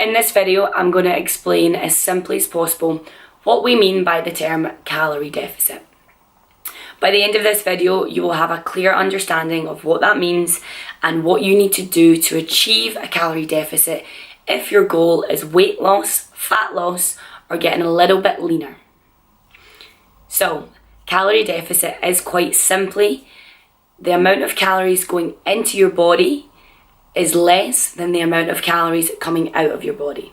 In this video, I'm going to explain as simply as possible what we mean by the term calorie deficit. By the end of this video, you will have a clear understanding of what that means and what you need to do to achieve a calorie deficit if your goal is weight loss, fat loss, or getting a little bit leaner. So, calorie deficit is quite simply the amount of calories going into your body is less than the amount of calories coming out of your body.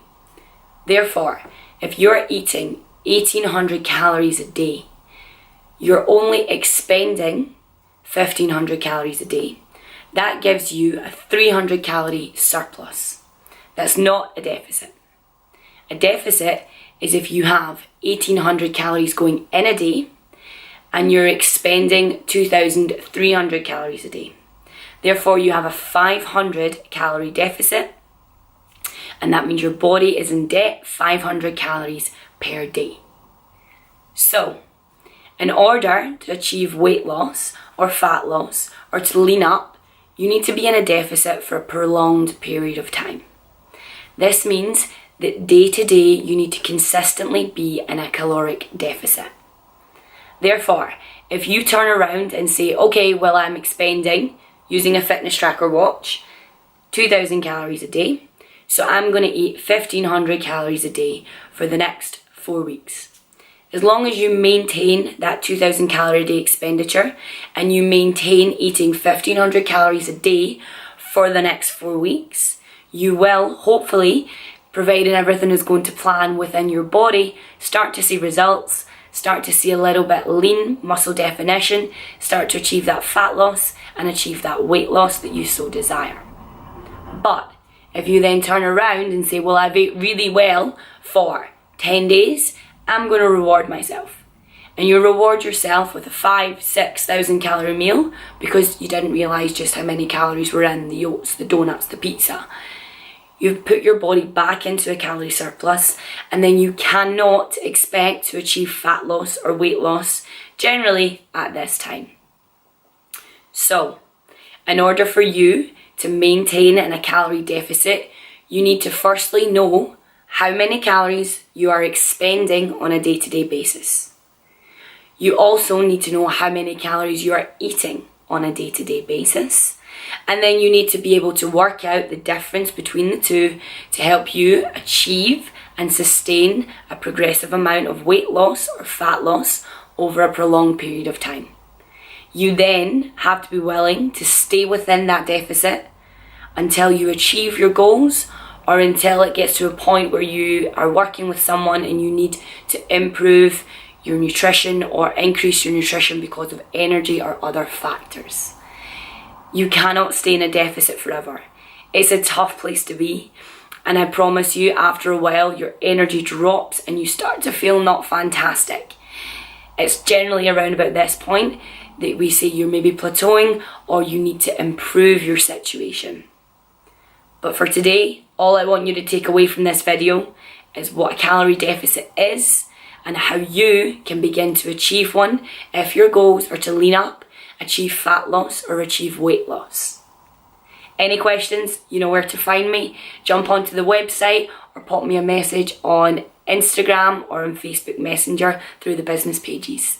Therefore, if you're eating 1800 calories a day, you're only expending 1500 calories a day. That gives you a 300 calorie surplus. That's not a deficit. A deficit is if you have 1800 calories going in a day and you're expending 2300 calories a day. Therefore, you have a 500 calorie deficit, and that means your body is in debt 500 calories per day. So, in order to achieve weight loss or fat loss or to lean up, you need to be in a deficit for a prolonged period of time. This means that day to day you need to consistently be in a caloric deficit. Therefore, if you turn around and say, okay, well, I'm expending, using a fitness tracker watch, 2000 calories a day, so I'm going to eat 1500 calories a day for the next 4 weeks. As long as you maintain that 2000 calorie a day expenditure and you maintain eating 1500 calories a day for the next 4 weeks, you will hopefully, providing everything is going to plan within your body, start to see results, start to see a little bit lean muscle definition, start to achieve that fat loss and achieve that weight loss that you so desire. But if you then turn around and say, well, I've ate really well for 10 days, I'm going to reward myself. And you reward yourself with a 5,000-6,000 calorie meal because you didn't realise just how many calories were in the oats, the donuts, the pizza. You've put your body back into a calorie surplus, and then you cannot expect to achieve fat loss or weight loss generally at this time. So, in order for you to maintain in a calorie deficit, you need to firstly know how many calories you are expending on a day-to-day basis. You also need to know how many calories you are eating on a day-to-day basis. And then you need to be able to work out the difference between the two to help you achieve and sustain a progressive amount of weight loss or fat loss over a prolonged period of time. You then have to be willing to stay within that deficit until you achieve your goals or until it gets to a point where you are working with someone and you need to improve your nutrition or increase your nutrition because of energy or other factors. You cannot stay in a deficit forever. It's a tough place to be. And I promise you, after a while, your energy drops and you start to feel not fantastic. It's generally around about this point that we say you're maybe plateauing or you need to improve your situation. But for today, all I want you to take away from this video is what a calorie deficit is and how you can begin to achieve one if your goals are to lean up, achieve fat loss or achieve weight loss. Any questions, you know where to find me. Jump onto the website or pop me a message on Instagram or on Facebook Messenger through the business pages.